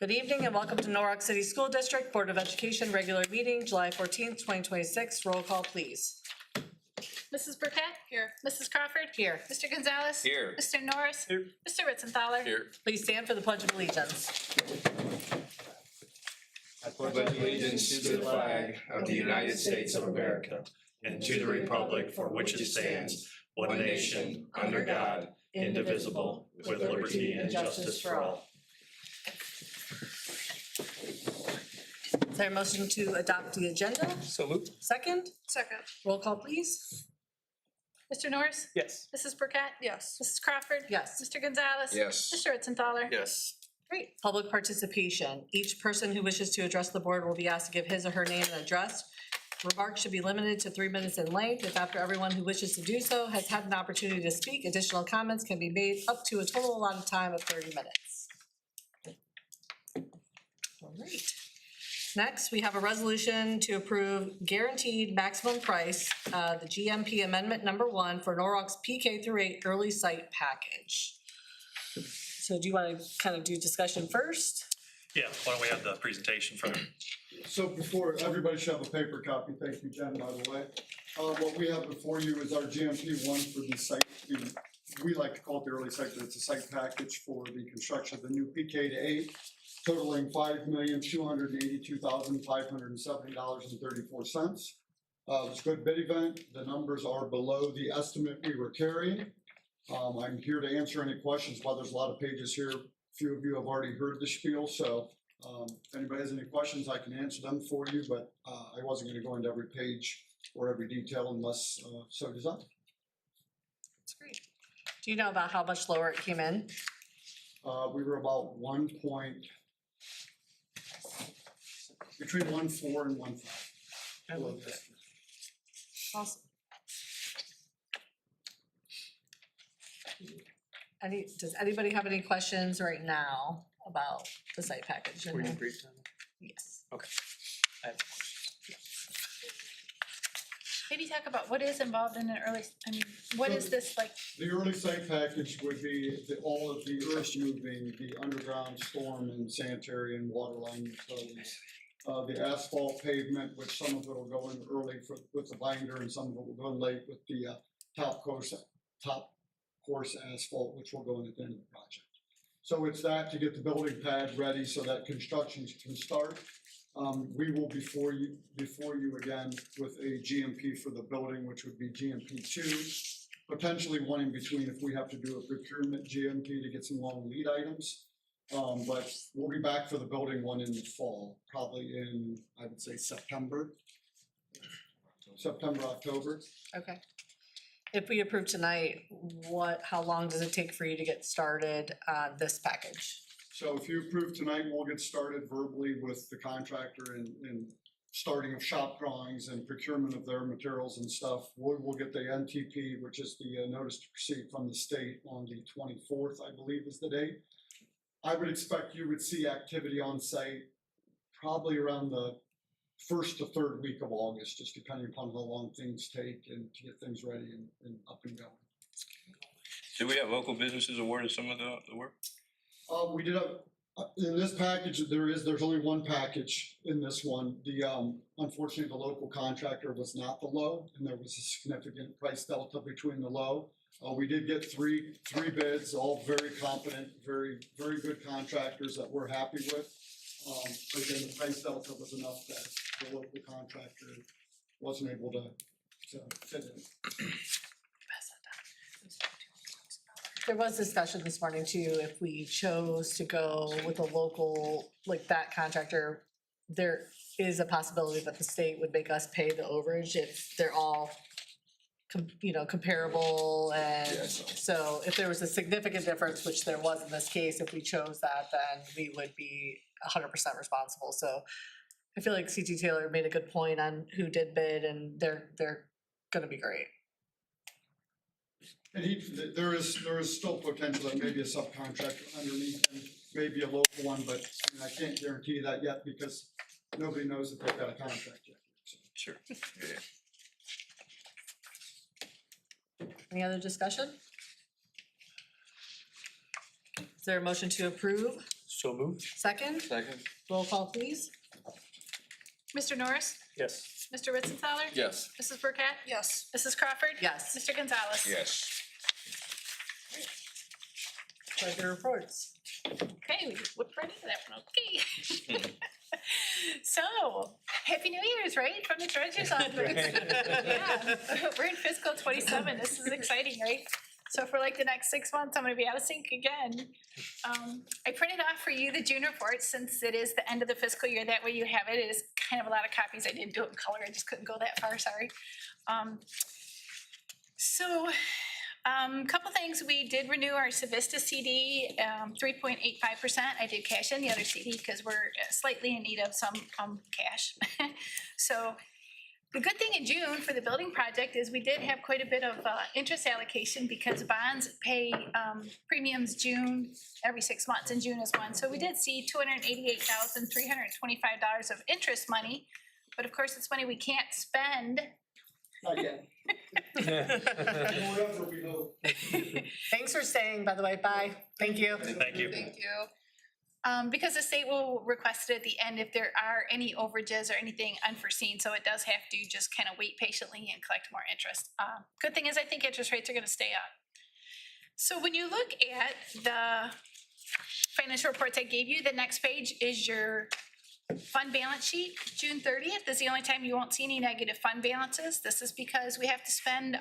Good evening and welcome to Norwalk City School District Board of Education regular meeting, July 14th, 2026. Roll call, please. Mrs. Burkett? Here. Mrs. Crawford? Here. Mr. Gonzalez? Here. Mr. Norris? Here. Mr. Ritzenthaler? Here. Please stand for the Pledge of Allegiance. I pledge allegiance to the flag of the United States of America and to the republic for which it stands, one nation, under God, indivisible, with liberty and justice for all. Is there a motion to adopt the agenda? So moved. Second? Second. Roll call, please. Mr. Norris? Yes. Mrs. Burkett? Yes. Mrs. Crawford? Yes. Mr. Gonzalez? Yes. Mr. Ritzenthaler? Yes. Great. Public participation. Each person who wishes to address the board will be asked to give his or her name and address. Remarks should be limited to 3 minutes in length. If after everyone who wishes to do so has had an opportunity to speak, additional comments can be made up to a total allotted time of 30 minutes. All right. Next, we have a resolution to approve guaranteed maximum price, the GMP amendment number 1 for Norwalk's PK through 8 early site package. So do you want to kind of do discussion first? Yeah, why don't we have the presentation from So before, everybody should have a paper copy. Thank you, Jen, by the way. What we have before you is our GMP 1 for the site. We like to call it the early site, but it's a site package for the construction of the new PK to 8, totaling $5,282,570.34. It's a good bid event. The numbers are below the estimate we were carrying. I'm here to answer any questions. While there's a lot of pages here, a few of you have already heard the spiel, so if anybody has any questions, I can answer them for you, but I wasn't going to go into every page or every detail unless so designed. That's great. Do you know about how much lower it came in? We were about between 1.4 and 1.5. I love that. Awesome. Does anybody have any questions right now about the site package? Were you briefed on that? Yes. Okay. I have questions. Maybe talk about what is involved in an early, what is this like? The early site package would be all of the earth moving, the underground storm and sanitary and water line utilities. The asphalt pavement, which some of it will go in early with the binder and some of it will go in late with the top course asphalt, which will go in at the end of the project. So it's that to get the building pad ready so that construction can start. We will before you again with a GMP for the building, which would be GMP 2, potentially one in between if we have to do a procurement GMP to get some long lead items. But we'll be back for the building one in the fall, probably in, I would say, September, October. Okay. If we approve tonight, how long does it take for you to get started on this package? So if you approve tonight, we'll get started verbally with the contractor and starting of shop drawings and procurement of their materials and stuff. We'll get the NTP, which is the notice to proceed from the state on the 24th, I believe is the date. I would expect you would see activity on site probably around the 1st to 3rd week of August, just depending upon how long things take and to get things ready and up and going. Do we have local businesses awarded some of the work? We did have, in this package, there's only one package in this one. Unfortunately, the local contractor was not the low, and there was a significant price delta between the low. We did get three bids, all very competent, very good contractors that we're happy with. But again, the price delta was enough that the local contractor wasn't able to fit in. There was discussion this morning too, if we chose to go with a local, like that contractor, there is a possibility that the state would make us pay the overage if they're all comparable. And so if there was a significant difference, which there was in this case, if we chose that, then we would be 100% responsible. So I feel like CT Taylor made a good point on who did bid, and they're gonna be great. And there is still potential that maybe a subcontractor underneath and maybe a local one, but I can't guarantee that yet because nobody knows that they've got a contract yet. So. Sure. Yeah. Any other discussion? Is there a motion to approve? So moved. Second, Second. roll call please. Mr. Norris? Yes. Mr. Ritzenthaler? Yes. Mrs. Burkett? Yes. Mrs. Crawford? Yes. Mr. Gonzalez? Yes. Treasurer reports. Okay, we whipped right into that one, okay. So, Happy New Year's, right, from the treasurer's office. Yeah, we're in fiscal 27, this is exciting, right? So for like the next 6 months, I'm gonna be out of sync again. I printed off for you the June report since it is the end of the fiscal year, that way you have it. It is kind of a lot of copies, I didn't do it in color, I just couldn't go that far, sorry. Couple things, we did renew our Civista CD, 3.85%. I did cash in the other CD because we're slightly in need of some cash. So the good thing in June for the building project is we did have quite a bit of interest allocation because bonds pay premiums June, every 6 months, and June is one. So we did see $288,325 of interest money, but of course it's money we can't spend. Not yet. Forever, we hope. Thanks for staying, by the way. Bye. Thank you. Thank you. Thank you. Because the state will request it at the end if there are any overages or anything unforeseen, so it does have to just kind of wait patiently and collect more interest. Good thing is I think interest rates are gonna stay up. So when you look at the financial reports I gave you, the next page is your fund balance sheet. June 30th is the only time you won't see any negative fund balances. This is because we have to spend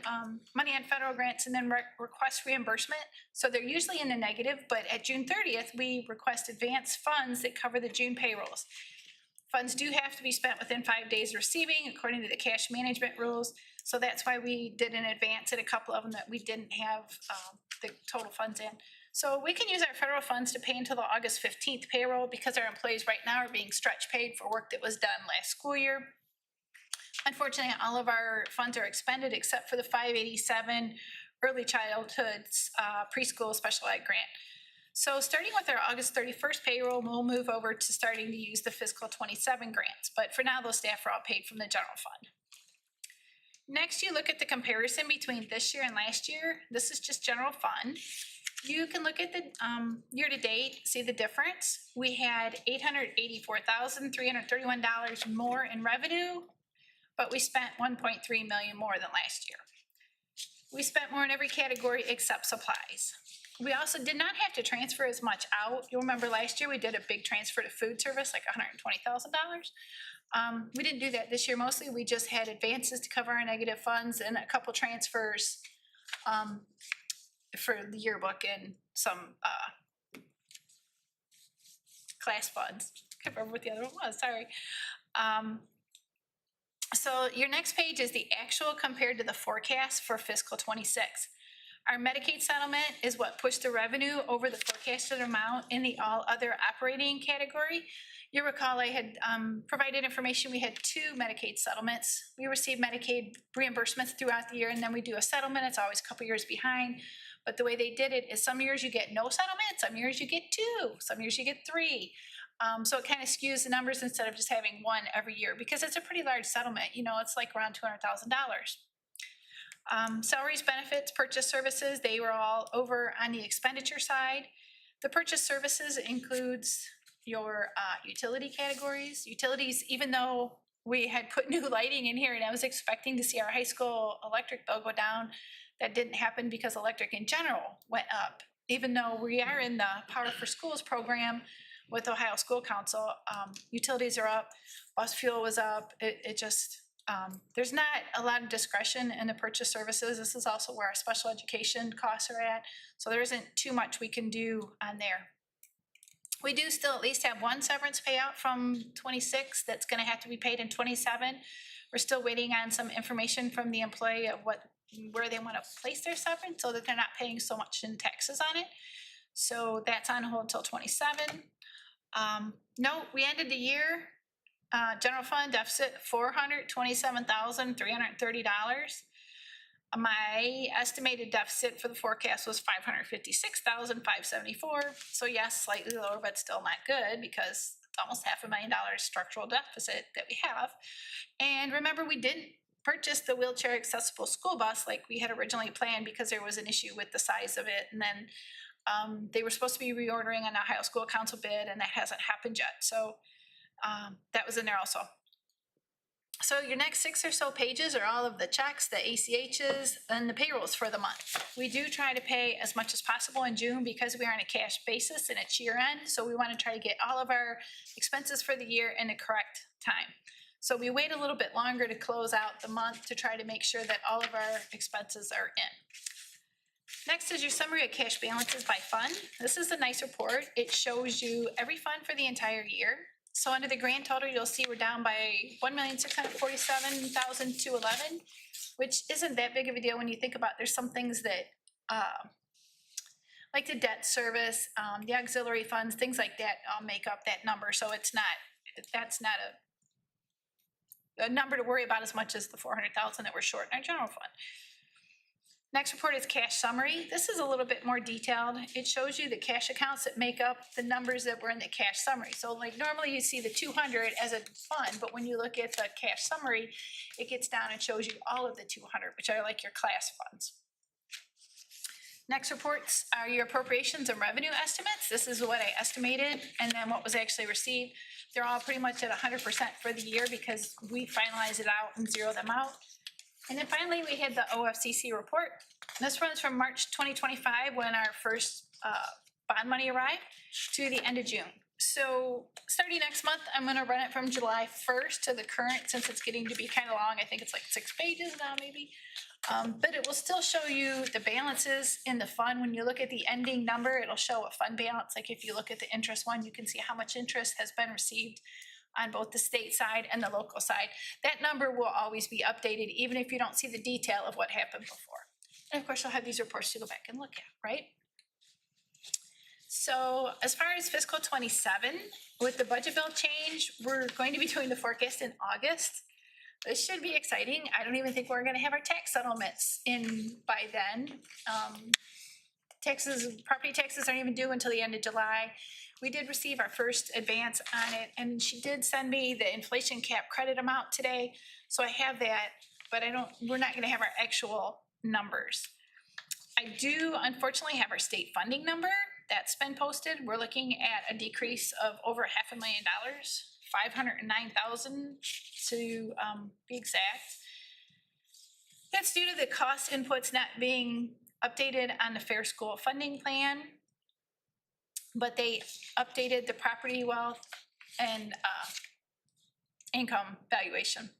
money on federal grants and then request reimbursement. So they're usually in the negative, but at June 30th, we request advance funds that cover the June payrolls. Funds do have to be spent within 5 days receiving according to the cash management rules. So that's why we did an advance at a couple of them that we didn't have the total funds in. So we can use our federal funds to pay until the August 15th payroll because our employees right now are being stretch paid for work that was done last school year. Unfortunately, all of our funds are expended except for the 587 early childhood preschool special ed grant. So starting with our August 31st payroll, we'll move over to starting to use the fiscal 27 grants. But for now, those staff are all paid from the general fund. Next, you look at the comparison between this year and last year. This is just general fund. You can look at the year-to-date, see the difference. We had $884,331 more in revenue, but we spent $1.3 million more than last year. We spent more in every category except supplies. We also did not have to transfer as much out. You'll remember last year we did a big transfer to food service, like $120,000. We didn't do that this year. Mostly we just had advances to cover our negative funds and a couple transfers for the yearbook and some class funds. Can't remember what the other one was, sorry. So your next page is the actual compared to the forecast for fiscal 26. Our Medicaid settlement is what pushed the revenue over the forecasted amount in the all other operating category. You recall I had provided information, we had 2 Medicaid settlements. We receive Medicaid reimbursements throughout the year and then we do a settlement, it's always a couple years behind. But the way they did it is some years you get no settlement, some years you get 2, some years you get 3. So it kind of skews the numbers instead of just having one every year because it's a pretty large settlement, you know, it's like around $200,000. Salaries, benefits, purchase services, they were all over on the expenditure side. The purchase services includes your utility categories. Utilities, even though we had put new lighting in here and I was expecting to see our high school electric bill go down, that didn't happen because electric in general went up. Even though we are in the Power for Schools program with Ohio School Council, utilities are up, bus fuel was up, it just, there's not a lot of discretion in the purchase services. This is also where our special education costs are at, so there isn't too much we can do on there. We do still at least have one severance payout from 26 that's gonna have to be paid in 27. We're still waiting on some information from the employee of where they wanna place their severance so that they're not paying so much in taxes on it. So that's on hold until 27. No, we ended the year, general fund deficit $427,330. My estimated deficit for the forecast was $556,574. So yes, slightly lower, but still not good because it's almost $500,000 structural deficit that we have. And remember, we didn't purchase the wheelchair accessible school bus like we had originally planned because there was an issue with the size of it. And then They were supposed to be reordering an Ohio School Council bid, and that hasn't happened yet. So that was in there also. So your next 6 or so pages are all of the checks, the ACHs, and the payrolls for the month. We do try to pay as much as possible in June because we are on a cash basis and it's year end. So we want to try to get all of our expenses for the year in the correct time. So we wait a little bit longer to close out the month to try to make sure that all of our expenses are in. Next is your summary of cash balances by fund. This is a nice report. It shows you every fund for the entire year. So under the grand total, you'll see we're down by $1,647,211, which isn't that big of a deal when you think about there's some things that like the debt service, the auxiliary funds, things like that make up that number. So that's not a number to worry about as much as the $400,000 that we're short in our general fund. Next report is cash summary. This is a little bit more detailed. It shows you the cash accounts that make up the numbers that were in the cash summary. So like normally you see the 200 as a fund, but when you look at the cash summary, it gets down and shows you all of the 200, which are like your class funds. Next reports are your appropriations and revenue estimates. This is what I estimated and then what was actually received. They're all pretty much at 100% for the year because we finalize it out and zero them out. And then finally, we had the OFCC report. This runs from March 2025, when our first bond money arrived, to the end of June. So starting next month, I'm gonna run it from July 1st to the current, since it's getting to be kind of long. I think it's like 6 pages now, maybe. But it will still show you the balances in the fund. When you look at the ending number, it'll show a fund balance. Like if you look at the interest one, you can see how much interest has been received on both the state side and the local side. That number will always be updated, even if you don't see the detail of what happened before. And of course, you'll have these reports to go back and look at, right? So as far as fiscal 27, with the budget bill change, we're going to be doing the forecast in August. This should be exciting. I don't even think we're gonna have our tax settlements in by then. Property taxes aren't even due until the end of July. We did receive our first advance on it, and she did send me the inflation cap credit amount today. So I have that, but we're not gonna have our actual numbers. I do unfortunately have our state funding number that's been posted. We're looking at a decrease of over $500,000, 509,000 to be exact. That's due to the cost inputs not being updated on the Fair School funding plan, but they updated the property wealth and income valuation.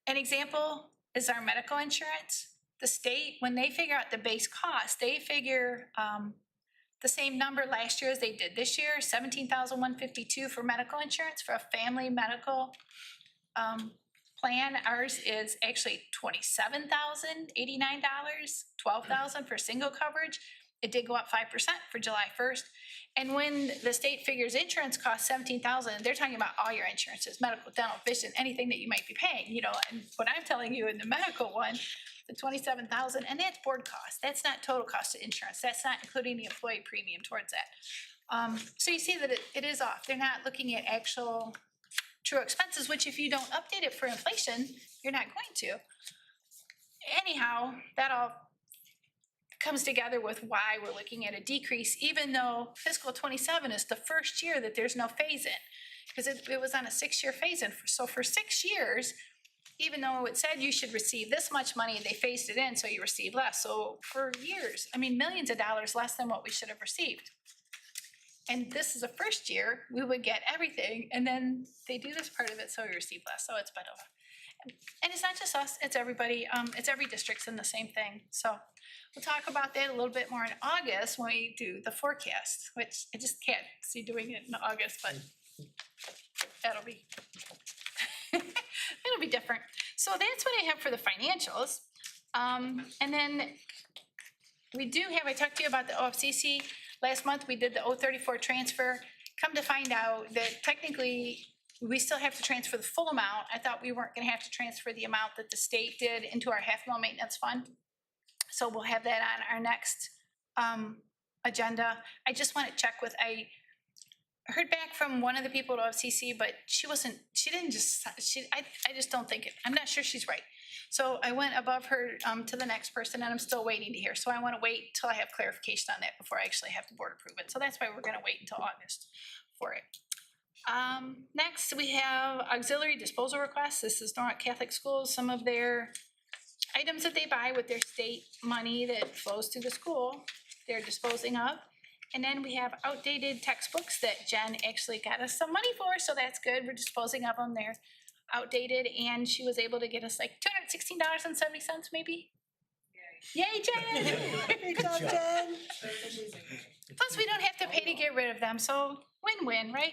An example is our medical insurance. The state, when they figure out the base cost, they figure the same number last year as they did this year, $17,152 for medical insurance for a family medical plan. Ours is actually $27,089, $12,000 for single coverage. It did go up 5% for July 1st. And when the state figures insurance costs $17,000, they're talking about all your insurances, medical, dental, vision, anything that you might be paying, you know. And what I'm telling you in the medical one, the $27,000, and that's board cost. That's not total cost of insurance. That's not including the employee premium towards that. So you see that it is off. They're not looking at actual true expenses, which if you don't update it for inflation, you're not going to. Anyhow, that all comes together with why we're looking at a decrease, even though fiscal 27 is the first year that there's no phase-in, because it was on a 6-year phase-in. So for 6 years, even though it said you should receive this much money, they phased it in so you receive less. So for years, I mean, millions of dollars less than what we should have received. And this is the first year we would get everything, and then they do this part of it so we receive less. So it's better. And it's not just us, it's everybody. It's every district's in the same thing. So we'll talk about that a little bit more in August when we do the forecast, which I just can't see doing it in August, but that'll be it'll be different. So that's what I have for the financials. And then we do have, I talked to you about the OFCC. Last month we did the 034 transfer. Come to find out that technically we still have to transfer the full amount. I thought we weren't gonna have to transfer the amount that the state did into our half-mil maintenance fund. So we'll have that on our next agenda. I just want to check with, heard back from one of the people at OFCC, but she didn't just, I just don't think it, I'm not sure she's right. So I went above her to the next person and I'm still waiting to hear. So I want to wait till I have clarification on that before I actually have the board approve it. So that's why we're going to wait until August for it. Next, we have auxiliary disposal requests. This is Norwalk Catholic Schools, some of their items that they buy with their state money that flows through the school, they're disposing of. And then we have outdated textbooks that Jen actually got us some money for, so that's good. We're disposing of them. They're outdated, and she was able to get us like $216.70 maybe. Yay, Jen! Good job, Jen. Plus, we don't have to pay to get rid of them, so win-win, right?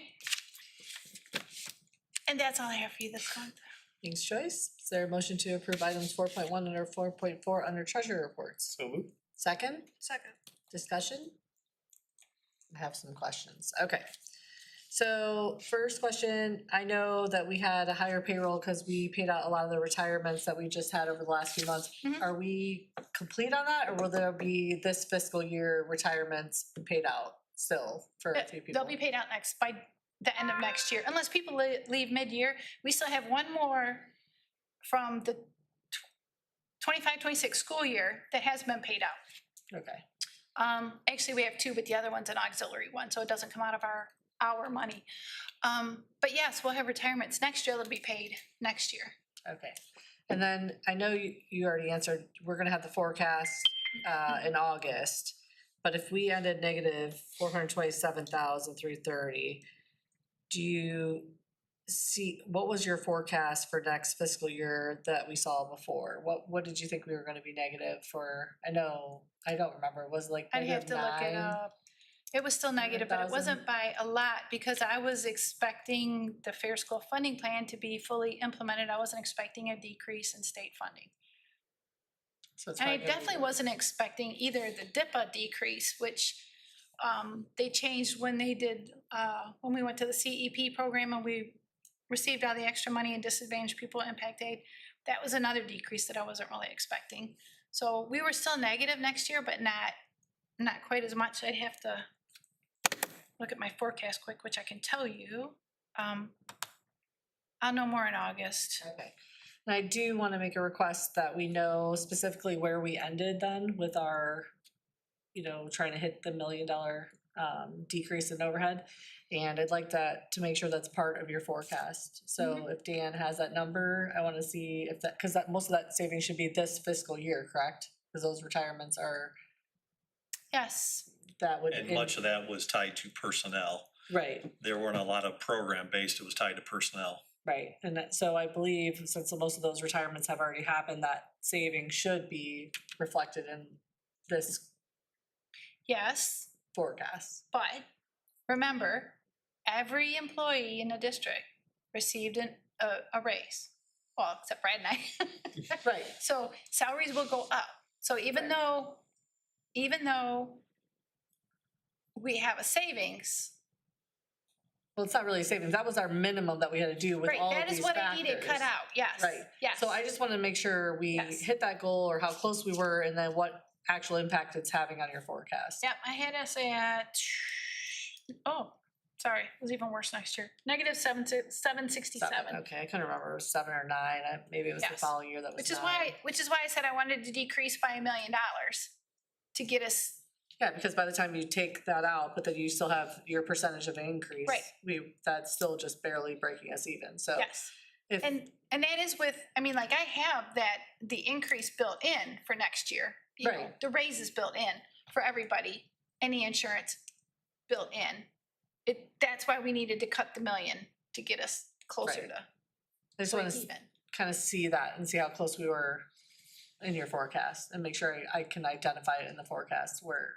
And that's all I have for you this month. King's Choice. Is there a motion to approve items 4.1 under 4.4 under treasurer reports? So moved. Second, Second. discussion? I have some questions. Okay. So first question, I know that we had a higher payroll because we paid out a lot of the retirements that we just had over the last few months. Mhm. Are we complete on that, or will there be this fiscal year retirements paid out still for a few people? They'll be paid out by the end of next year, unless people leave mid-year. We still have one more from the 25-26 school year that has been paid out. Okay, Actually, we have two, but the other one's an auxiliary one, so it doesn't come out of our money. But yes, we'll have retirements next year. They'll be paid next year. okay. And then I know you already answered, we're gonna have the forecast in August. But if we ended negative 427,330, do you see, what was your forecast for next fiscal year that we saw before? What did you think we were gonna be negative for? I don't remember. It was like I'd have to look it -9? up. It was still negative, but it 100,000? wasn't by a lot because I was expecting the Fair School Funding Plan to be fully implemented. I wasn't expecting a decrease in state funding. So it's And I probably gonna be- definitely wasn't expecting either the DIPA decrease, which they changed when they did, when we went to the CEP program and we received all the extra money in disadvantaged people impact aid. That was another decrease that I wasn't really expecting. So we were still negative next year, but not quite as much. I'd have to look at my forecast quick, which I can tell you. I'll know more in August. Okay. And I do want to make a request that we know specifically where we ended then with our, trying to hit the $1 million decrease in overhead. And I'd like that to make sure that's part of your forecast. So if Dan has that number, I want to see if that, because most of that savings should be this fiscal year, correct? Because those retirements are, Yes, that would. And much of that was tied to personnel. Right. There weren't a lot of program-based, it was tied to personnel. Right, and so I believe since most of those retirements have already happened, that saving should be reflected in this yes. forecast. But remember, every employee in the district received a raise. Well, except Brad and I. Right. So salaries will go up. So even though we have a savings, Well, it's not really savings, that was our minimum that we had to do with right, all of that these is what I needed cut factors. out, yes. Right. Yes. So I just want to make sure we Yes. hit that goal or how close we were and then what actual impact it's having on your forecast. Yep, I had us at, sorry, it was even worse next year. Negative 767. Okay, I couldn't remember, it was 7 or 9, maybe it was the Yes. following year that was Which is 9. why I said I wanted to decrease by $1 million to get us, Yeah, because by the time you take that out, but then you still have your percentage of increase. Right. That's still just barely breaking us even, so. yes. If, And that is with, I mean, like I have the increase built in for next year. You know, Right. the raise is built in for everybody, any insurance built in. That's why we needed to cut the $1 million to get us closer Right. to I just want break to even. kind of see that and see how close we were in your forecast and make sure I can identify it in the forecast where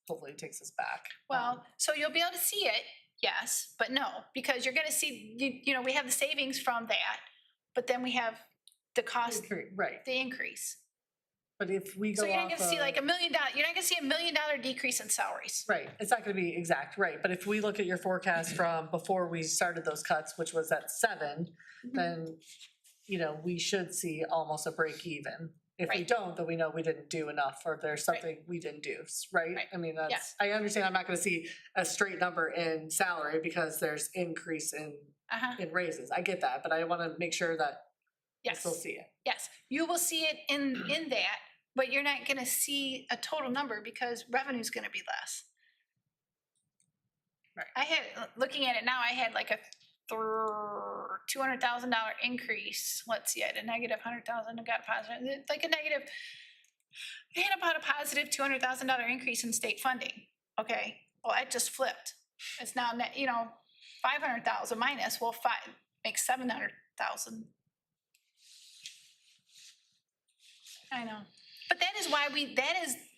hopefully it takes us back. Well, so you'll be able to see it, yes, but no, because you're gonna see, you know, we have the savings from that, but then we have the cost, Right, the increase. but if we go So you're not off gonna see of- like $1 million, you're not gonna see $1 million decrease in salaries. Right, it's not gonna be exact, right, but if we look at your forecast from before we started those cuts, which was at 7, Mhm. then, we should see almost a break even If we Right. don't, then we know we didn't do enough, or there's something we didn't do, right? Right. I mean, that's, I understand I'm not gonna see a straight number in salary because there's increase Uh-huh, in raises. I get that, but I wanna make sure that I yes. still see it. Yes, you will see it in that, but you're not gonna see a total number because revenue's gonna be less. Right. I had, looking at it now, I had like a $200,000 increase. Let's see, I had a negative 100,000, I got a positive, like a negative, I had about a positive $200,000 increase in state funding. Okay, well, that just flipped. It's now, 500,000 minus, well, makes 700,000. I know, but that is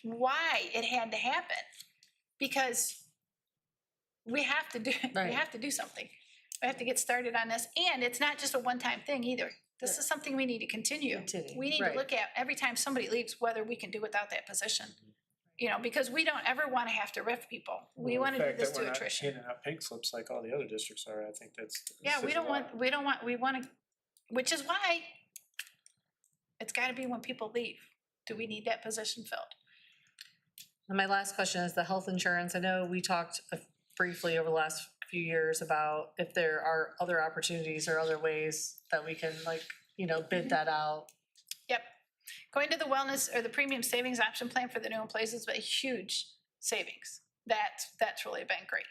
why it had to happen, because we have to do, we Right. have to do something. We have to get started on this, and it's not just a one-time thing either. This is something we need to continue. Continue, We need right. to look at every time somebody leaves, whether we can do without that position. Because we don't ever want to have to riff people. We Well, want the to do fact this that to we're not attrition. handing out pink slips like all the other districts are, I think that's. Yeah, we says a don't lot. want, we want to, which is why it's gotta be when people leave. Do we need that position filled? And my last question is the health insurance. I know we talked briefly over the last few years about if there are other opportunities or other ways that we can bid that out. Yep. Going to the wellness or the premium savings option plan for the new employees is a huge savings. That's really been great.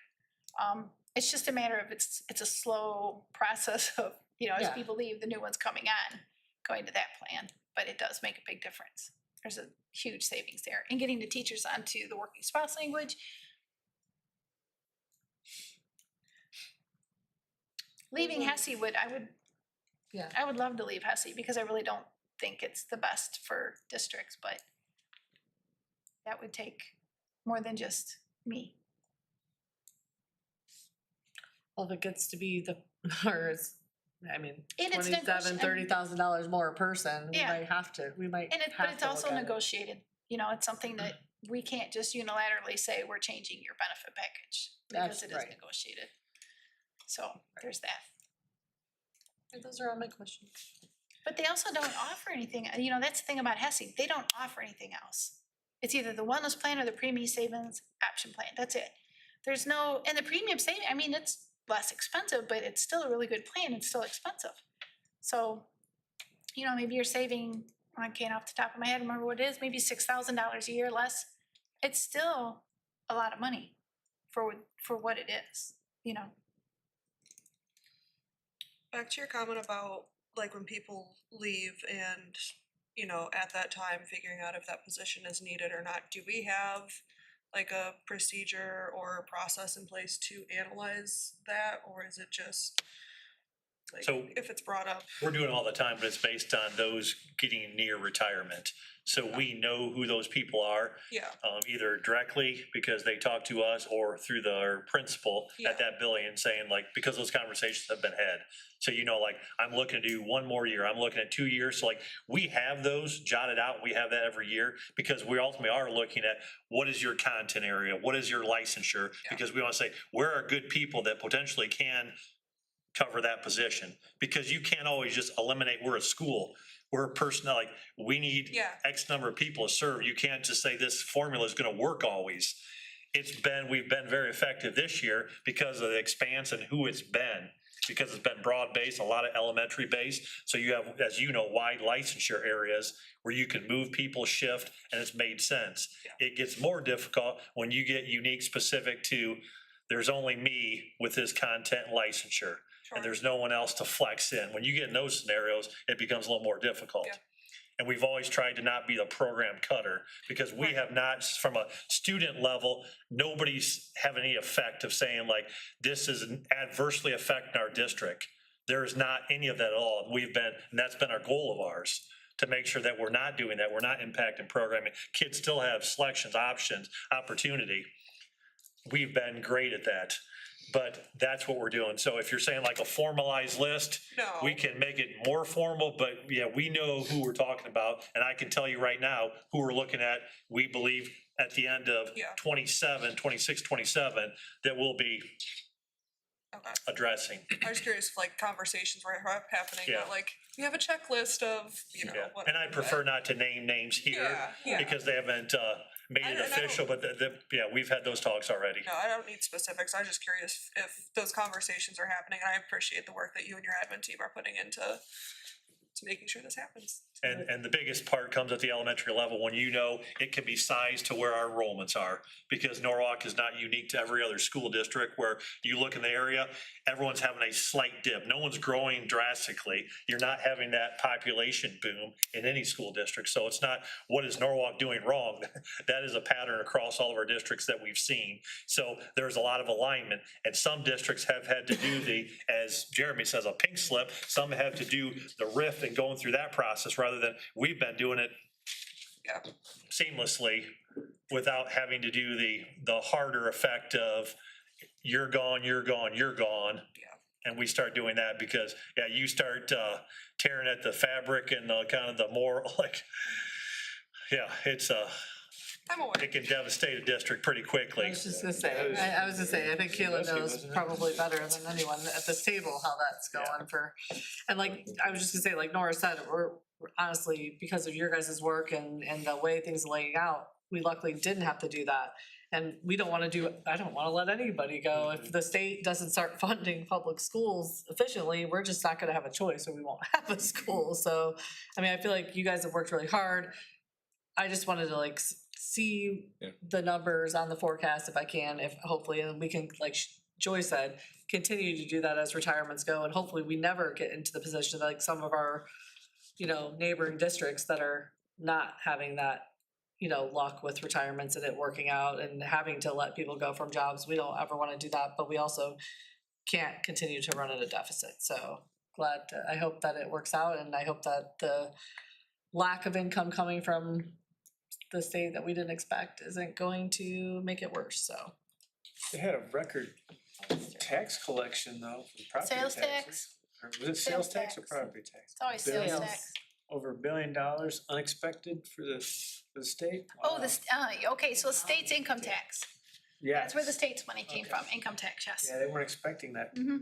It's just a matter of it's a slow process of, as Yeah. people leave, the new ones coming on, going to that plan, but it does make a big difference. There's a huge savings there. And getting the teachers onto the working spouse language. Leaving HESI Yeah. I would love to leave HESI because I really don't think it's the best for districts, but that would take more than just me. Well, if it gets to be or it's, And it's $30,000 more a person, Yeah. we might And have but it's to also look at it. negotiated, it's something that we can't just unilaterally say we're changing your benefit package because That's it is right. negotiated. So there's that. Those are all my questions. But they also don't offer anything, that's the thing about HESI, they don't offer anything else. It's either the wellness plan or the premium savings option plan, that's it. There's no, and the premium saving, it's less expensive, but it's still a really good plan, it's still expensive. So, maybe you're saving, I can't off the top of my head remember what it is, maybe $6,000 a year less. It's still a lot of money for what it is, Back to your comment about like when people leave and, at that time figuring out if that position is needed or not, do we have like a procedure or a process in place to analyze that, or is it just like So- if it's brought up? We're doing it all the time, but it's based on those getting near retirement. So we know who those people are, Yeah, either directly because they talk to us or through our principal Yeah. at that building saying because those conversations have been had. So I'm looking to do one more year, I'm looking at 2 years. So we have those jotted out. We have that every year because we ultimately are looking at what is your content area? What is your licensure? Yeah. Because we want to say, where are good people that potentially can cover that position? Because you can't always just eliminate, we're a school. We're a personnel, we need Yeah. X number of people to serve. You can't just say this formula is gonna work always. We've been very effective this year because of the expanse and who it's been. Because it's been broad-based, a lot of elementary based. So you have, as you know, wide licensure areas where you can move people, shift, and it's made sense. Yeah. It gets more difficult when you get unique specific to, there's only me with this content and licensure. sure. And there's no one else to flex in. When you get in those scenarios, it becomes a little more difficult. Yeah. And we've always tried to not be the program cutter because we Right. have not, from a student level, nobody's having any effect of saying this is adversely affecting our district. There is not any of that at all. And that's been our goal of ours, to make sure that we're not doing that. We're not impacting programming. Kids still have selections, options, opportunity. We've been great at that. But that's what we're doing. So if you're saying a formalized list, No. we can make it more formal, but yeah, we know who we're talking about. And I can tell you right now who we're looking at. We believe at the end of Yeah. 26, 27, that we'll be Okay. addressing. I was curious if like conversations were happening, Yeah. that like, we have a checklist of, you know, Yeah, what. and I prefer not to name names here Yeah, yeah. because they haven't made it And I don't- official, but yeah, we've had those talks already. No, I don't need specifics. I was just curious if those conversations are happening, and I appreciate the work that you and your admin team are putting into making sure this happens. And the biggest part comes at the elementary level when you know it can be sized to where our enrollments are. Because Norwalk is not unique to every other school district where you look in the area, everyone's having a slight dip. No one's growing drastically. You're not having that population boom in any school district. So it's not, what is Norwalk doing wrong? That is a pattern across all of our districts that we've seen. So there's a lot of alignment. And some districts have had to do the, as Jeremy says, a pink slip. Some have to do the rift and going through that process rather than we've been doing it Yeah. seamlessly without having to do the harder effect of you're gone, you're gone, you're gone. Yeah. And we start doing that because, yeah, you start tearing at the fabric and the kind of the more like, yeah, it's I'm aware. it can devastate a district pretty I quickly. was just gonna say, I was gonna say, I think Kayla Risky, knows wasn't it? probably better than anyone at this table how that's going for, and like, I was just gonna say, like Nora said, we're honestly, because of your guys' work and the way things are laying out, we luckily didn't have to do that. And we don't wanna do, I don't wanna let anybody go. If the state doesn't start funding public schools efficiently, we're just not gonna have a choice or we won't have a school. So, I mean, I feel like you guys have worked really hard. I just wanted to like see the numbers on the forecast if I can, if hopefully, and we can, like Joy said, continue to do that as retirements go, and hopefully we never get into the position like some of our, you know, neighboring districts that are not having that, you know, luck with retirements and it working out and having to let people go from jobs. We don't ever wanna do that, but we also can't continue to run at a deficit, so I hope that it works out, and I hope that the lack of income coming from the state that we didn't expect isn't going to make it worse, so. They had a record tax collection though, for property Sales taxes. tax? Or was it sales tax or tax. property tax? It's always sales Billions. tax. Over $1 billion unexpected for the state? Oh, Wow. okay, so state's income tax. Yeah. That's where the state's money came Okay. from, income tax, yes. Yeah, they weren't expecting that, Mhm.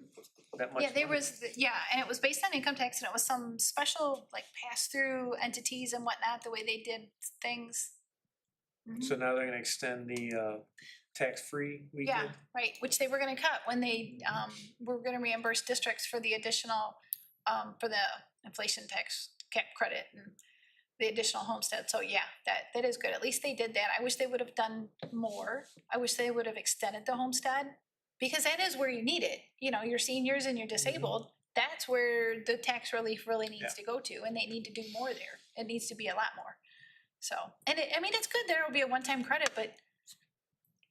that much Yeah, there money. was, and it was based on income tax, and it was some special, like, pass-through entities and whatnot, the way they did things. Mhm. So now they're gonna extend the tax-free weekend? Yeah, right, which they were gonna cut when they, were gonna reimburse districts for the additional, for the inflation tax cap credit and the additional homestead, so yeah, that is good, at least they did that. I wish they would have done more. I wish they would have extended the homestead, because that is where you need it, you know, your seniors and your disabled, that's where the tax relief really needs to go to, and they need to do more there. It needs to be a lot more. So, and I mean, it's good, there will be a one-time credit, but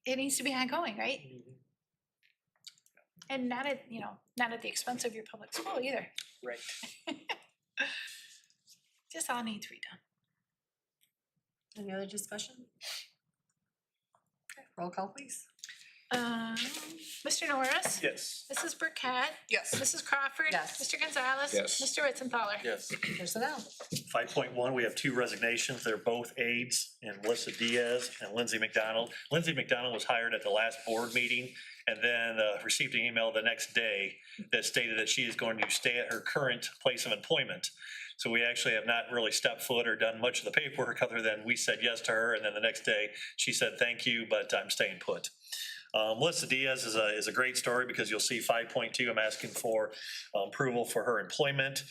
it needs to be ongoing, right? Mhm. And not at, you know, not at the expense of your public school either. Right. Just all needs redone. Any other discussion? Okay, roll call please. Mr. Norris? Yes. Mrs. Burkett? Yes. Mrs. Crawford? Yes. Mr. Gonzalez? Yes. Mr. Ritzenthaler? Yes. Personnel. 5.1, we have two resignations. They're both aides, and Melissa Diaz and Lindsay McDonald. Lindsay McDonald was hired at the last board meeting and then received an email the next day that stated that she is going to stay at her current place of employment. So we actually have not really stepped foot or done much of the paperwork other than we said yes to her, and then the next day she said, thank you, but I'm staying put. Melissa Diaz is a great story because you'll see 5.2, I'm asking for approval for her employment.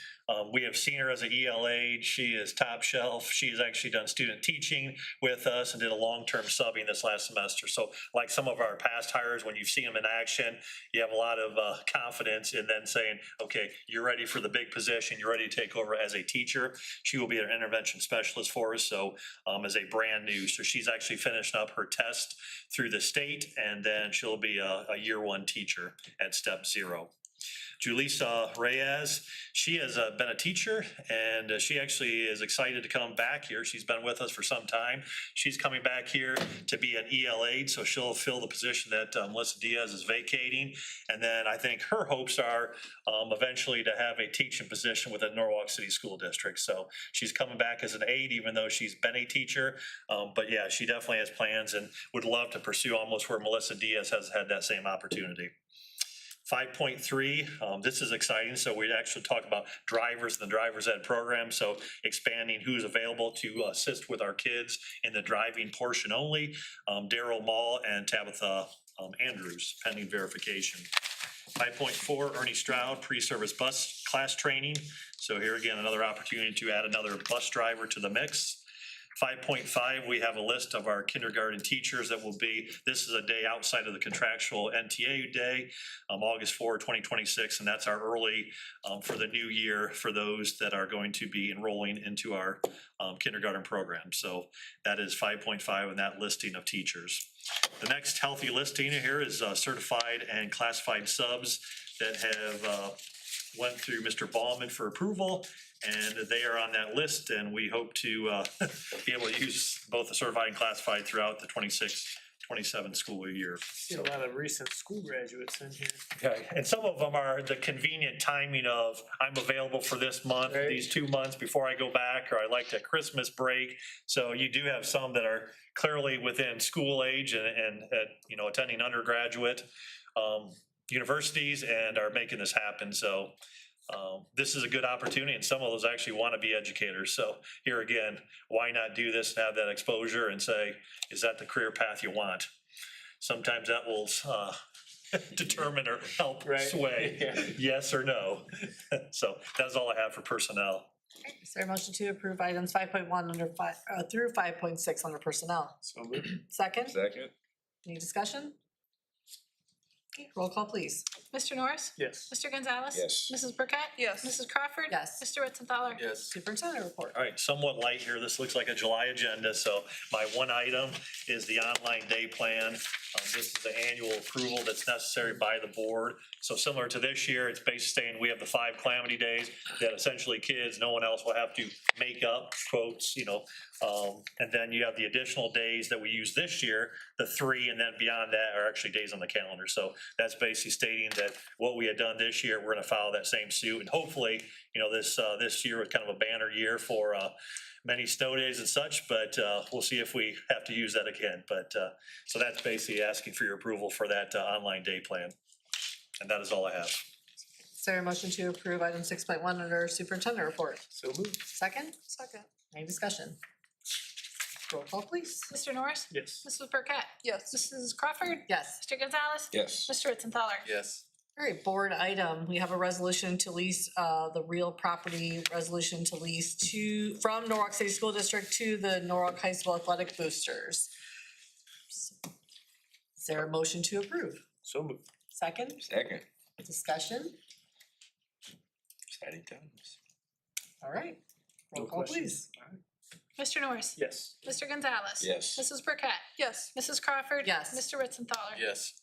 We have seen her as an ELA. She is top shelf. She has actually done student teaching with us and did a long-term subbing this last semester. So like some of our past hires, when you've seen them in action, you have a lot of confidence in then saying, okay, you're ready for the big position. You're ready to take over as a teacher. She will be an intervention specialist for us. So as a brand new, so she's actually finishing up her test through the state, and then she'll be a year one teacher at step 0. Julissa Reyes, she has been a teacher, and she actually is excited to come back here. She's been with us for some time. She's coming back here to be an ELA, so she'll fill the position that Melissa Diaz is vacating. And then I think her hopes are eventually to have a teaching position with the Norwalk City School District. So she's coming back as an aide, even though she's been a teacher. But yeah, she definitely has plans and would love to pursue almost where Melissa Diaz has had that same opportunity. 5.3, this is exciting. So we actually talk about drivers and the driver's ed program. So expanding who's available to assist with our kids in the driving portion only. Daryl Mall and Tabitha Andrews, pending verification. 5.4, Ernie Stroud, pre-service bus class training. So here again, another opportunity to add another bus driver to the mix. 5.5, we have a list of our kindergarten teachers that will be, this is a day outside of the contractual NTA day, August 4, 2026, and that's our early for the new year for those that are going to be enrolling into our kindergarten program. So that is 5.5 in that listing of teachers. The next healthy listing here is certified and classified subs that have went through Mr. Ballman for approval, and they are on that list, and we hope to be able to use both the certified and classified throughout the 26-27 school year. See a lot of recent school graduates in here. Okay, and some of them are the convenient timing of, I'm available for this month, Right. these 2 months before I go back, or I like that Christmas break. So you do have some that are clearly within school age and attending undergraduate universities and are making this happen. So this is a good opportunity, and some of those actually want to be educators. So here again, why not do this and have that exposure and say, is that the career path you want? Sometimes that will determine or help Right. sway Yeah. yes or no. So that's all I have for personnel. Is there a motion to approve items 5.1 through 5.6 under personnel? So moved. Second, Second. any discussion? Okay, roll call, please. Mr. Norris? Yes. Mr. Gonzalez? Yes. Mrs. Burkett? Yes. Mrs. Crawford? Yes. Mr. Ritzenthaler? Yes. Superintendent report. All right, somewhat light here. This looks like a July agenda, so my one item is the online day plan. This is the annual approval that's necessary by the board. So similar to this year, it's basically saying we have the 5 calamity days that essentially kids, no one else will have to make up quotes, and then you have the additional days that we use this year, the 3, and then beyond that are actually days on the calendar. So that's basically stating that what we had done this year, we're gonna follow that same suit. And hopefully, this year was kind of a banner year for many snow days and such, but we'll see if we have to use that again. But so that's basically asking for your approval for that online day plan. And that is all I have. Is there a motion to approve item 6.1 under superintendent report? So moved. Second, Second. any discussion? Roll call, please. Mr. Norris? Yes. Mrs. Burkett? Yes. Mrs. Crawford? Yes. Mr. Gonzalez? Yes. Mr. Ritzenthaler? Yes. All right, board item, we have a resolution to lease the real property resolution to lease from Norwalk City School District to the Norwalk High School Athletic Boosters. Is there a motion to approve? So moved. Second, Second. discussion? Exciting times. All right, roll No call, questions? please. All right. Mr. Norris? Yes. Mr. Gonzalez? Yes. Mrs. Burkett? Yes. Mrs. Crawford? Yes. Mr. Ritzenthaler? Yes.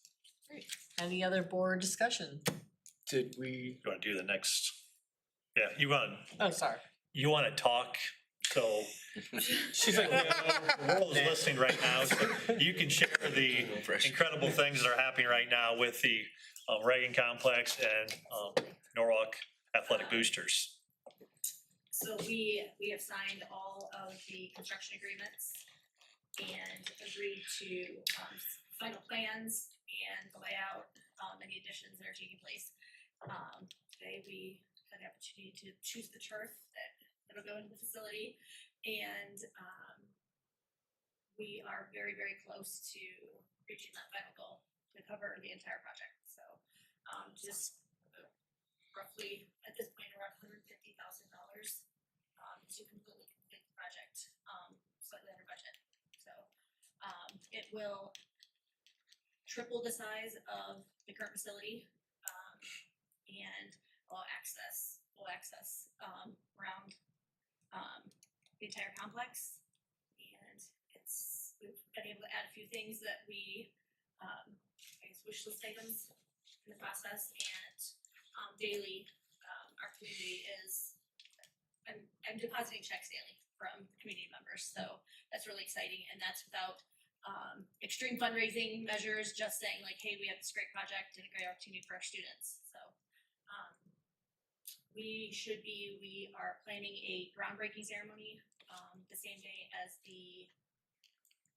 Any other board discussion? Did we? You want to do the next? Yeah, you Sorry. want to talk, so She's like, the world is listening right now, so you can share the incredible things that are happening right now with the Reagan Complex and Norwalk Athletic Boosters. So we have signed all of the construction agreements and agreed to final plans and the layout, and the additions that are taking place. Today we had the opportunity to choose the turf that'll go into the facility, and we are very, very close to reaching that final goal to cover the entire project. So just roughly at this point around $150,000 to completely complete the project, slightly under budget. So it will triple the size of the current facility, and will access around the entire complex. And we've been able to add a few things that we wish list items in the process, and daily our community is I'm depositing checks daily from community members, so that's really exciting, and that's without extreme fundraising measures, just saying like, hey, we have this great project and a great opportunity for our students. So we are planning a groundbreaking ceremony the same day as the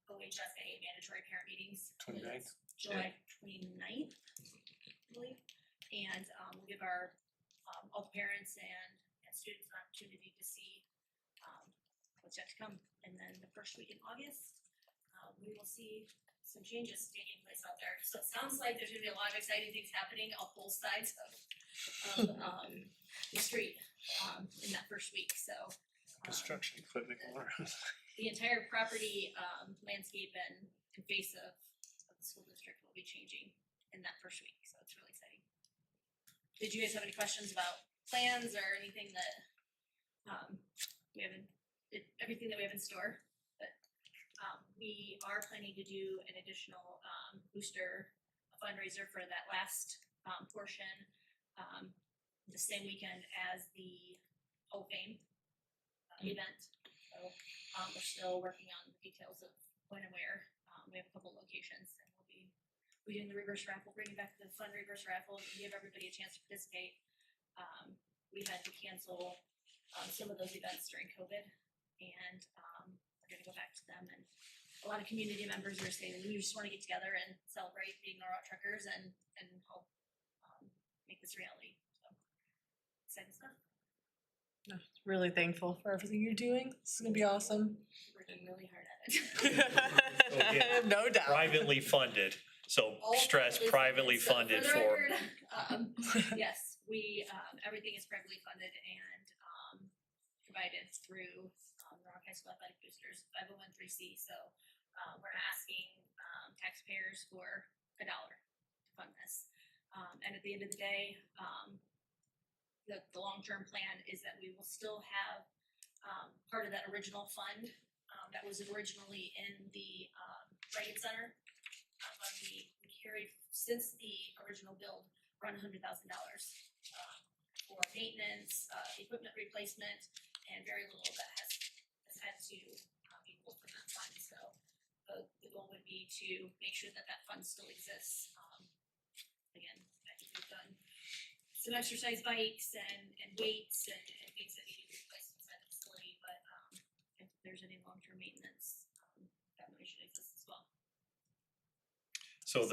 OHSA mandatory parent meetings. 29th. July 29th, I believe. And we'll give our, all the parents and students an opportunity to see what's yet to come. And then the first week in August, we will see some changes taking place out there. So it sounds like there's gonna be a lot of exciting things happening on both sides of the street in that first week, so. Construction equipment. The entire property landscape and face of the school district will be changing in that first week, so it's really exciting. Did you guys have any questions about plans or anything that we haven't, everything that we have in store? But we are planning to do an additional booster fundraiser for that last portion the same weekend as the Hall of Fame event. So we're still working on the details of when and where. We have a couple locations, and we're doing the reverse raffle, bringing back the fun reverse raffle, and give everybody a chance to participate. We had to cancel some of those events during COVID, and we're gonna go back to them. And a lot of community members are saying, we just wanna get together and celebrate being Norwalk truckers and help make this reality. So exciting stuff. Really thankful for everything you're doing. This is gonna be awesome. Working really hard at it. I have no doubt. Privately funded, so All stress privately So funded the for, record, yes, we, everything is privately funded and provided through Norwalk High School Athletic Boosters 501(c)(3). So we're asking taxpayers for $1 to fund this. And at the end of the day, the long-term plan is that we will still have part of that original fund that was originally in the Reagan Center. But we carried, since the original build, around $100,000 for maintenance, equipment replacement, and very little that has had to be pulled from that fund. So the goal would be to make sure that that fund still exists. Again, I think we've done some exercise bikes and weights and things that need to be replaced inside the facility, but if there's any long-term maintenance, that money should exist as well. so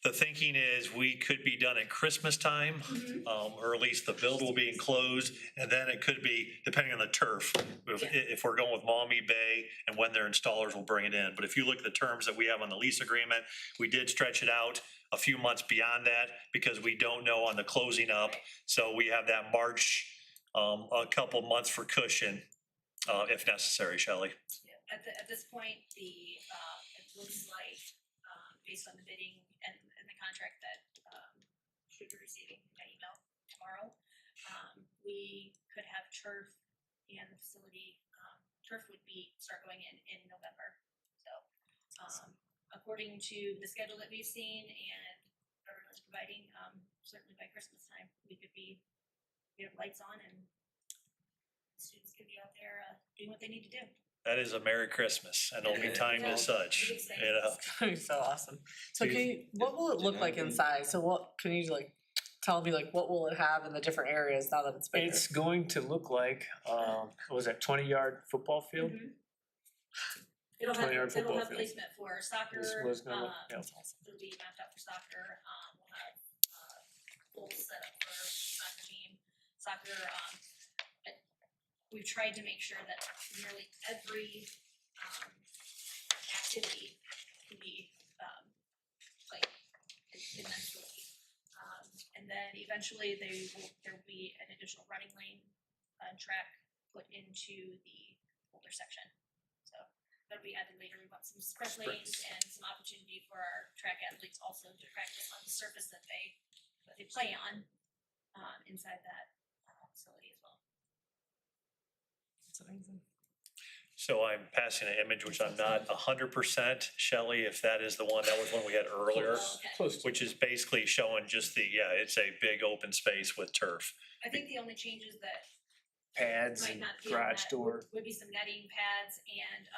the thinking is we could be done at Christmas time, or at least the build will be enclosed, and then it could be, depending on the turf. If we're going with Maumee Bay and when their installers will bring it in, but if you look at the terms that we have on the lease agreement, we did stretch it out a few months beyond that because we don't know on the closing up. So we have that March, a couple months for cushion, if necessary, Shelley. Yeah, at this point, it looks like, based on the bidding and the contract that should be receiving by email tomorrow, we could have turf and the facility, turf would start going in November. So, according to the schedule that we've seen and everyone's providing, certainly by Christmas time, we have lights on and students could be out there doing what they need to do. That is a Merry Christmas and only time as such, you know. So awesome. So what will it look like inside? So can you tell me what will it have in the different areas now that it's bigger? It's going to look like, what was that, 20-yard football field? It'll 20-yard have football field. placement for soccer. This was gonna look, yeah. It'll be mapped out for soccer. We'll have full setup for soccer team. Soccer, we've tried to make sure that nearly every activity can be played in that facility. And then eventually there will be an additional running lane track put into the older section. So that'll be added later. We want some sprint lanes and some opportunity for our track athletes also to practice on the surface that they play on inside that facility as well. That's amazing. So I'm passing an image, which I'm not 100%, Shelley, if that is the one, that was one we had earlier, Okay. Close to. which is basically showing just it's a big open space with turf. I think the only changes that Pads might and not be on garage that door. would be some netting pads and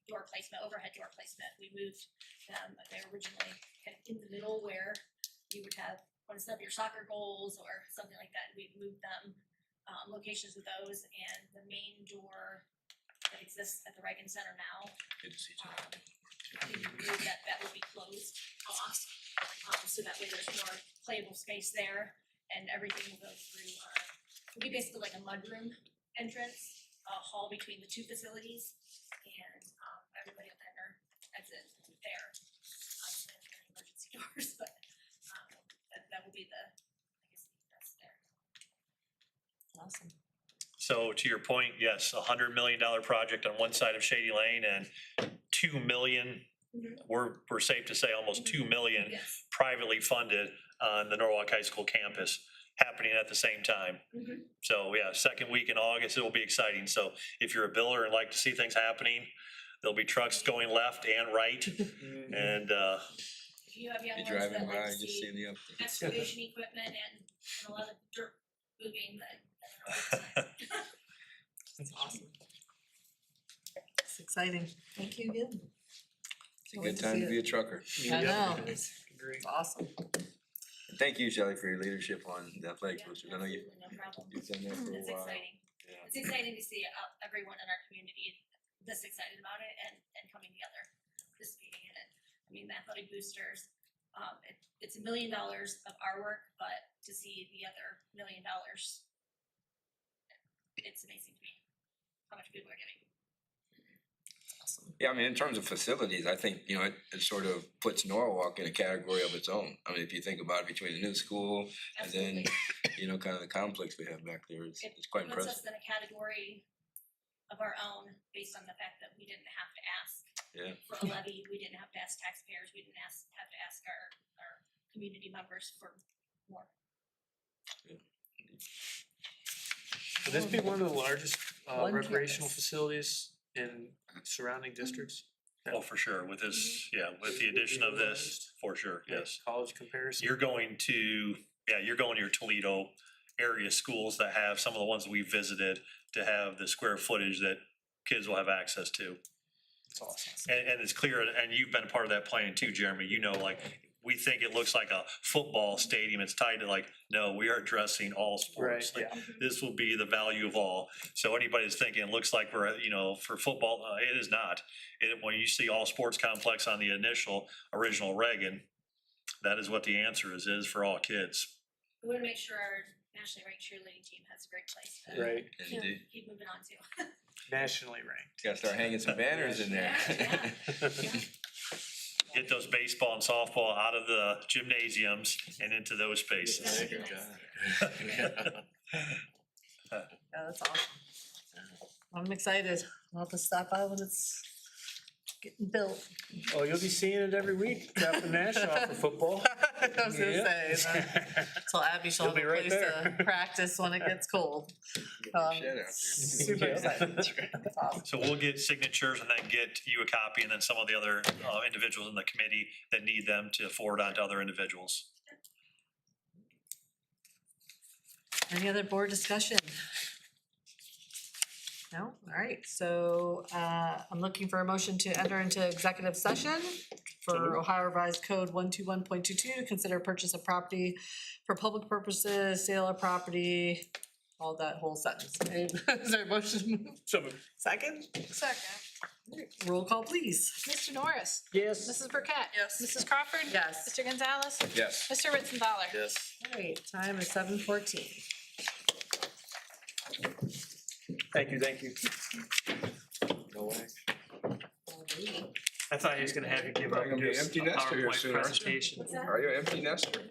door placement, overhead door placement. We moved them, they were originally kind of in the middle where you would have one of your soccer goals or something like that. We've moved them locations of those, and the main door that exists at the Reagan Center now, that will be closed off. So that way there's more playable space there, and everything will go through it'll be basically like a mudroom entrance, a hall between the two facilities, and everybody will enter, exit there. Obviously, there are emergency doors, but that will be the, I guess, that's there. Awesome. So to your point, yes, $100 million project on one side of Shady Lane and 2 million, we're safe to say almost 2 million Yes. privately funded on the Norwalk High School campus happening at the same time. So yeah, second week in August, it will be exciting. So if you're a builder and like to see things happening, there'll be trucks going left and right. And If you have young Be ones that driving like by to and just see seeing the updates. excavation equipment and a lot of dirt moving, then That's awesome. It's exciting. Thank you again. It's a good time to be a trucker. I know. Agree. It's awesome. And thank you, Shelley, for your leadership on the athletics, Yeah, which I know you, absolutely, no problem. you've done that for a It's while. exciting. Yeah. It's exciting to see everyone in our community this excited about it and coming together, participating in it. I mean, the athletic boosters, it's $1 million of our work, but to see the other $1 million, it's amazing to me how much people are giving. Yeah, I mean, in terms of facilities, I think, you know, it sort of puts Norwalk in a category of its own. I mean, if you think about it, between the new school and then, Absolutely. you know, kind of the complex we have back there, it's It quite puts impressive. us in a category of our own based on the fact that we didn't have to ask Yeah. for a levy, we didn't have to ask taxpayers, we didn't have to ask our community members for more. Would this be one of the largest One recreational campus. facilities in surrounding districts? oh, for sure, with this, yeah, with the addition of this, for sure, yes. College comparison? You're going to your Toledo area schools that have some of the ones that we visited to have the square footage that kids will have access to. That's awesome. And it's clear, and you've been a part of that planning too, Jeremy, you know, like, we think it looks like a football stadium, it's tied to like, no, we are addressing all Right, sports. Like, yeah. this will be the value of all. So anybody that's thinking it looks like we're, you know, for football, it is not. When you see all sports complex on the original Reagan, that is what the answer is for all kids. We wanna make sure our nationally ranked cheerleading team has a great place to Right, Indeed. keep moving on to. nationally ranked. Gotta start hanging some banners in there. Yeah, yeah. Get those baseball and softball out of the gymnasiums and into those spaces. That'd be nice. Yeah, that's awesome. I'm excited. I'll have to stop by when it's getting built. Oh, you'll be seeing it every week, dropping Nash off for football. I was gonna Yeah. say, so Abby shall You'll have a be right place to there. practice when it gets cold. Shed out there. Super Yeah. excited. That's awesome. So we'll get signatures and then get you a copy and then some of the other individuals in the committee that need them to forward on to other individuals. Any other board discussion? No? All right, so I'm looking for a motion to enter into executive session for Ohio Revised Code 121.22 to consider purchase of property for public purposes, sale of property, all that whole sentence. Is there a motion? Second? Second. Roll call, please. Mr. Norris? Yes. Mrs. Burkett? Yes. Mrs. Crawford? Yes. Mr. Gonzalez? Yes. Mr. Ritzenthaler? Yes. All right, time is 7:14. Thank you. No way. I thought he was gonna have you give up You're gonna be and do empty a nester here PowerPoint soon, aren't you? presentation. Are you an empty nester?